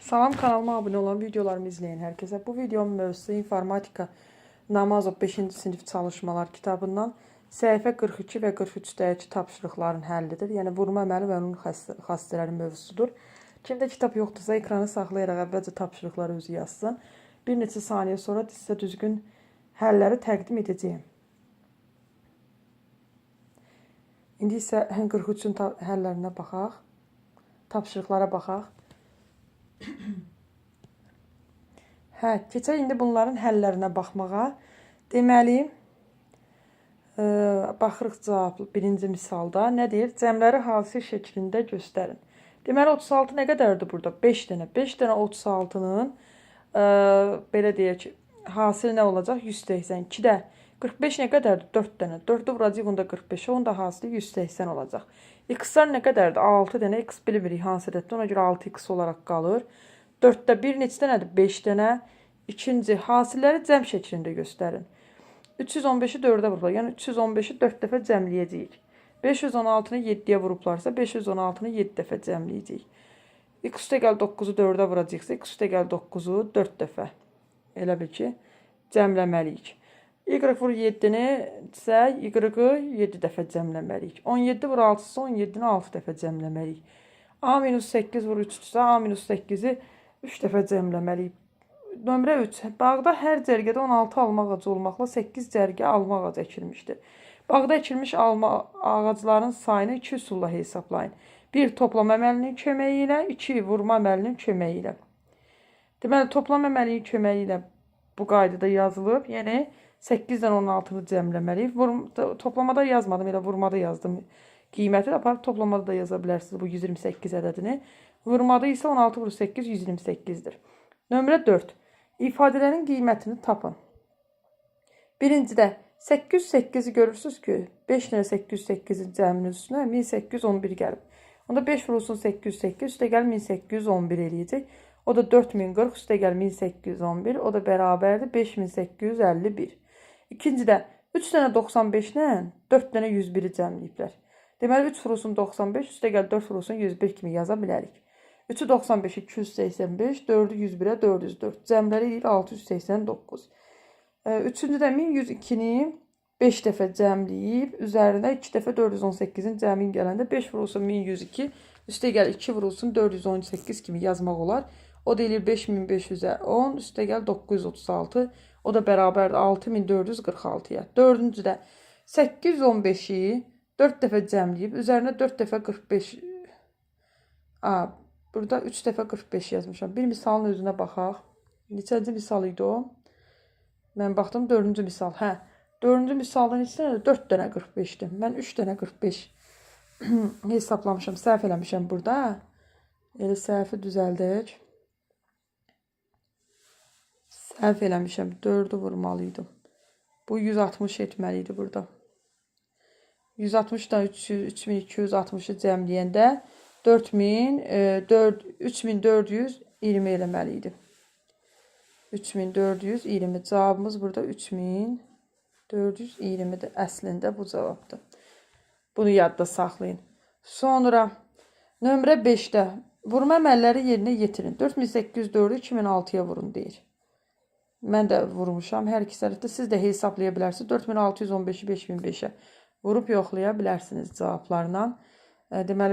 Salam, kanalıma abunə olan videolarımı izleyen herkese. Bu videomun mövzusu informatika Namazov 5-ci sinif çalışmalar kitabından səhifə 42 və 43-dəki tapşırıqların həllidir. Yəni vurma əməli və onun xassələri mövzusudur. Kimdə kitab yoxdursa ekranı saxlayaraq əvvəlcə tapşırıqları özü yazsın. Bir neçə saniyə sonra sizə düzgün həlləri təqdim edəcəyim. İndi isə 43-ün həllərinə baxaq. Tapşırıqlara baxaq. Keçək indi bunların həllərinə baxmağa. Deməli, baxırıq cavab birinci misalda. Nə deyir? Cəmləri hasil şəklində göstərin. Deməli, 36 nə qədərdir burada? 5 dənə. 5 dənə 36-nın belə deyək, hasil nə olacaq? 182 də. 45 nə qədərdir? 4 dənə. 4-ü vuracaq, onda 45. Onun da hasili 180 olacaq. X-lar nə qədərdir? 6 dənə. X bilmirik hansı ədəddir. Ona görə 6x olaraq qalır. 4-də 1 neçə dənədir? 5 dənə. İkinci, hasilləri cəm şəklində göstərin. 315-i 4-ə vurublar. Yəni 315-i 4 dəfə cəmləyəcəyik. 516-nı 7-yə vurublarsa 516-nı 7 dəfə cəmləyəcəyik. X üstəgəl 9-u 4-ə vuracaqsa X üstəgəl 9-u 4 dəfə. Elə bil ki, cəmləməliyik. Y vur 7-ni isə Y-ı 7 dəfə cəmləməliyik. 17 vur 6-sı 17-ni 6 dəfə cəmləməliyik. A-8 vur 3-dürsə A-8-i 3 dəfə cəmləməliyik. Nömrə 3. Bağda hər cərgədə 16 alma ağacı olmaqla 8 cərgə alma ağacı əkilmişdir. Bağda əkilmiş alma ağacların sayını 2 üsulla hesablayın. 1. Toplama əməlinin köməyi ilə, 2. Vurma əməlinin köməyi ilə. Deməli, toplama əməlinin köməyi ilə bu qaydada yazılıb. Yəni, 8-dən 16-nı cəmləməliyik. Toplamada yazmadım, elə vurmada yazdım. Qiyməti aparıb toplamada da yaza bilərsiniz bu 128 ədədini. Vurmada isə 16 vur 8 128-dir. Nömrə 4. İfadələrin qiymətini tapın. Birincidə 808-i görürsünüz ki, 5 dənə 808-in cəminin üstünə 1811 gəlib. Onda 5 vurulsun 808, üstə gəl 1811 eləyəcək. O da 4040, üstə gəl 1811, o da bərabərdir 5851. İkincidə 3 dənə 95-lə 4 dənə 101-i cəmləyiblər. Deməli, 3 vurulsun 95, üstə gəl 4 vurulsun 101 kimi yaza bilərik. 3-ü 95, 285, 4-ü 101-ə 404. Cəmləri deyil 689. Üçüncüdə 1102-ni 5 dəfə cəmləyib, üzərinə 2 dəfə 418-in cəmin gələndə 5 vurulsun 1102, üstə gəl 2 vurulsun 418 kimi yazmaq olar. O da eləyir 5510, üstə gəl 936, o da bərabərdir 6446-ya. Dördüncüdə 815-i 4 dəfə cəmləyib, üzərinə 4 dəfə 45... Burada 3 dəfə 45 yazmışam. Bir misalın özünə baxaq. Neçənci misal idi o? Mən baxdım 4-cü misal. 4-cü misaldan neçə 4 dənə 45-dir. Mən 3 dənə 45 hesaplamışam. Səhv eləmişəm burada. Elə səhvi düzəldək. Səhv eləmişəm. 4-ü vurmalıydım. Bu 160 etməliydi burada. 160-dan 3260-ı cəmləyəndə 3420 eləməliydi. 3420. Cavabımız burada 3420-dir. Əslində bu cavabdır. Bunu yadda saxlayın. Sonra nömrə 5-də vurma əməlləri yerinə yetirin. 4804-ü 2006-ya vurun deyir. Mən də vurmuşam. Hər iki tərəfdə siz də hesablaya bilərsiniz. 4615-i 5005-ə vurub yoxlaya bilərsiniz cavablarla. Deməli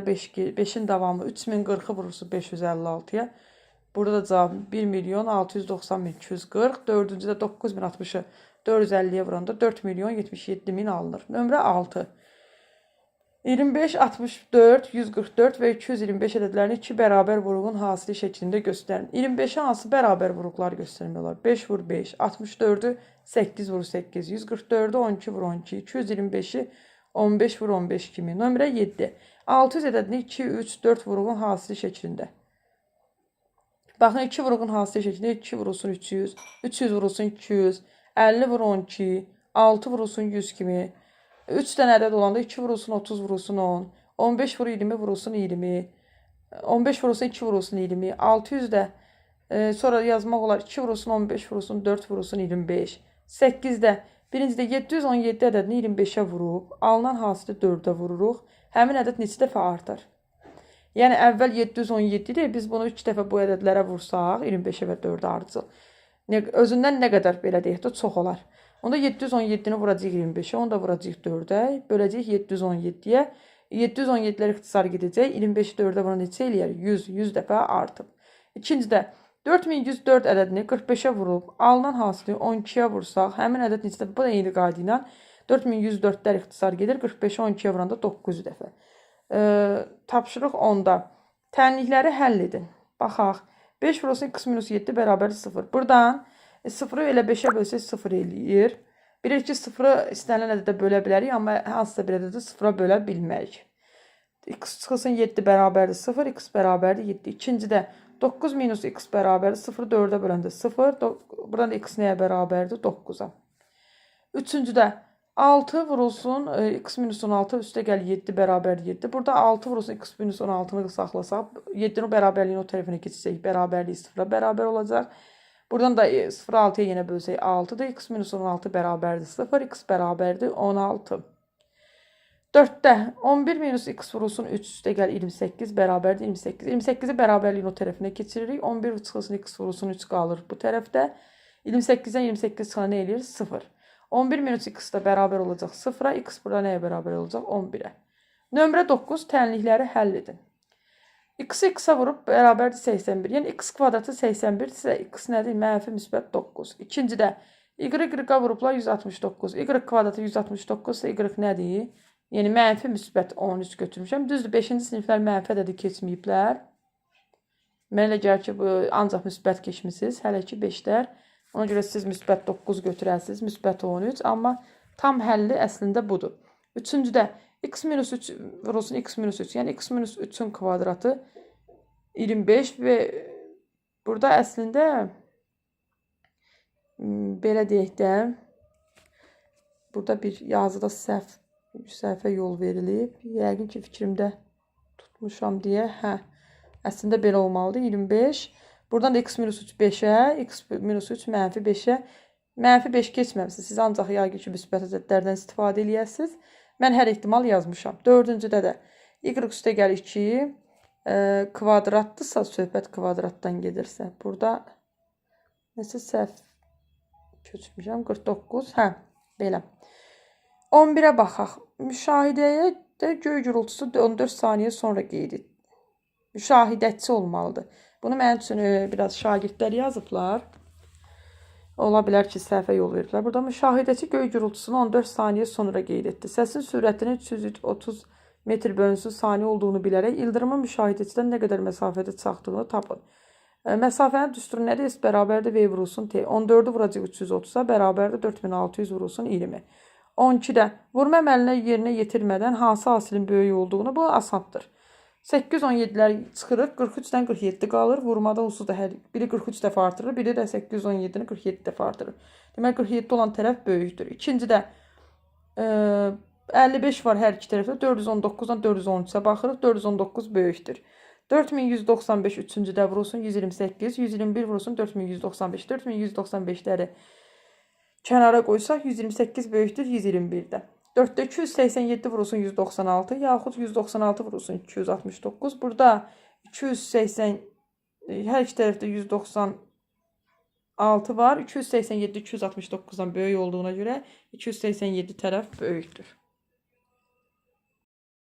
5-in davamı 3040-ı vurursunuz 556-ya. Burada da cavab 1.690.240. Dördüncüdə 9060-ı 450-yə vuranda 4.077.000 alınır. Nömrə 6. 25, 64, 144 və 225 ədədlərini 2 bərabər vuruğun hasili şəklində göstərin. 25-ə hansı bərabər vuruqlar göstərmək olar? 5 vur 5, 64-ü 8 vur 8, 144-ü 12 vur 12, 225-i 15 vur 15 kimi. Nömrə 7. 600 ədədini 2, 3, 4 vuruğun hasili şəklində. Baxın, 2 vuruğun hasili şəklində 2 vurulsun 300, 300 vurulsun 200, 50 vur 12, 6 vurulsun 100 kimi. 3 dənə ədəd olanda 2 vurulsun 30 vurulsun 10, 15 vur 20 vurulsun 20, 15 vurulsun 2 vurulsun 20, 600 də sonra yazmaq olar 2 vurulsun 15 vurulsun 4 vurulsun 25, 8-də birincidə 717 ədədini 25-ə vurub, alınan hasili 4-ə vururuq. Həmin ədəd neçə dəfə artar? Yəni əvvəl 717 idi. Biz bunu 3 dəfə bu ədədlərə vursaq, 25-ə və 4-ə ardıcıl. Özündən nə qədər belə deyək də çox olar. Onda 717-ni vuracağıq 25-ə, onu da vuracağıq 4-ə, böləcəyik 717-yə. 717-lər ixtisar gedəcək. 25-i 4-ə vuran neçə eləyər? 100 dəfə artıb. İkincidə 4104 ədədini 45-ə vurub, alınan hasili 12-yə vursaq, həmin ədəd neçə dəfə? Bu da eyni qayda ilə 4104-lər ixtisar gedir. 45-ə 12-yə vuranda 900 dəfə. Tapşırıq 10-da. Tənlikləri həll edin. Baxaq. 5 vurulsun x minus 7 bərabər 0. Buradan 0-ı elə 5-ə bölsək 0 eləyir. Bilir ki, 0-ı istənilən ədədə bölə bilərik, amma hansısa bir ədədə 0-a bölə bilmərik. X çıxılsın 7 bərabərdir 0, x bərabərdir 7. İkincidə 9 minus x bərabərdir 0, 4-ə böləndə 0. Buradan da x nəyə bərabərdir? 9-a. Üçüncüdə 6 vurulsun x minus 16 üstə gəl 7 bərabərdir 7. Burada 6 vurulsun x minus 16-nı saxlasaq, 7-nin bərabərliyin o tərəfinə keçəcək. Bərabərlik 0-a bərabər olacaq. Buradan da 0-ı 6-ya yenə bölsək 6-dır. X minus 16 bərabərdir 0, x bərabərdir 16. 4-də 11 minus x vurulsun 3 üstə gəl 28 bərabərdir 28. 28-i bərabərliyin o tərəfinə keçiririk. 11 çıxılsın x vurulsun 3 qalır bu tərəfdə. 28-dən 28 çıxan nə eləyir? 0. 11 minus x da bərabər olacaq 0-a. X burada nəyə bərabər olacaq? 11-ə. Nömrə 9. Tənlikləri həll edin. X-i x-a vurub bərabərdir 81. Yəni x kvadratı 81 isə x nədir? Mənfi müsbət 9. İkincidə y-a vurublar 169. Y kvadratı 169 isə y nədir? Yəni mənfi müsbət 13 götürmüşəm. Düzdür, 5-ci siniflər mənfi ədədi keçməyiblər. Mənə elə gəlir ki, bu ancaq müsbət keçmisiniz. Hələ ki 5-lər. Ona görə siz müsbət 9 götürəsiniz, müsbət 13. Amma tam həlli əslində budur. Üçüncüdə x minus 3 vurulsun x minus 3. Yəni x minus 3-ün kvadratı 25 və burada əslində belə deyək də burada bir yazıda səhvə yol verilib. Yəqin ki, fikrimdə tutmuşam deyə. Əslində belə olmalıdır. 25. Buradan da x minus 3 5-ə, x minus 3 mənfi 5-ə. Mənfi 5 keçməmişsiniz. Siz ancaq yəqin ki, müsbət ədədlərdən istifadə edəsiniz. Mən hər ehtimal yazmışam. Dördüncüdə də y üstə gəl 2 kvadratdırsa, söhbət kvadratdan gedirsə. Burada nəsə səhv köçmüşəm. 49. Belə. 11-ə baxaq. Müşahidəyə də göy gürültüsü 14 saniyə sonra qeyd et. Müşahidətçi olmalıdır. Bunu mənim üçün biraz şagirdlər yazıblar. Ola bilər ki, səhvə yol veriblər. Burada müşahidəçi göy gürültüsünü 14 saniyə sonra qeyd etdi. Səsin sürətinin 330 metr bölünsün saniyə olduğunu bilərək ildırımın müşahidəçidən nə qədər məsafədə çaxdığını tapın. Məsafənin düsturu nədir? S bərabərdir V vurulsun T. 14-ü vuracaq 330-a bərabərdir 4600 vurulsun 20. 12-də vurma əməlinə yerinə yetirmədən hansı hasilin böyük olduğunu bu asandır. 817-lər çıxırıq, 43-dən 47 qalır. Vurmada onsuz da biri 43 dəfə artırır, biri də 817-ni 47 dəfə artırır. Demək, 47 olan tərəf böyükdür. İkincidə 55 var hər iki tərəfdə. 419-dan 413-ə baxırıq. 419 böyükdür. 4195 üçüncüdə vurulsun 128, 121 vurulsun 4195. 4195-ləri kənara qoysaq 128 böyükdür 121-də. 4-də 287 vurulsun 196, yaxud 196 vurulsun 269. Burada 280, hər iki tərəfdə 196 var. 287 269-dan böyük olduğuna görə 287 tərəf böyükdür.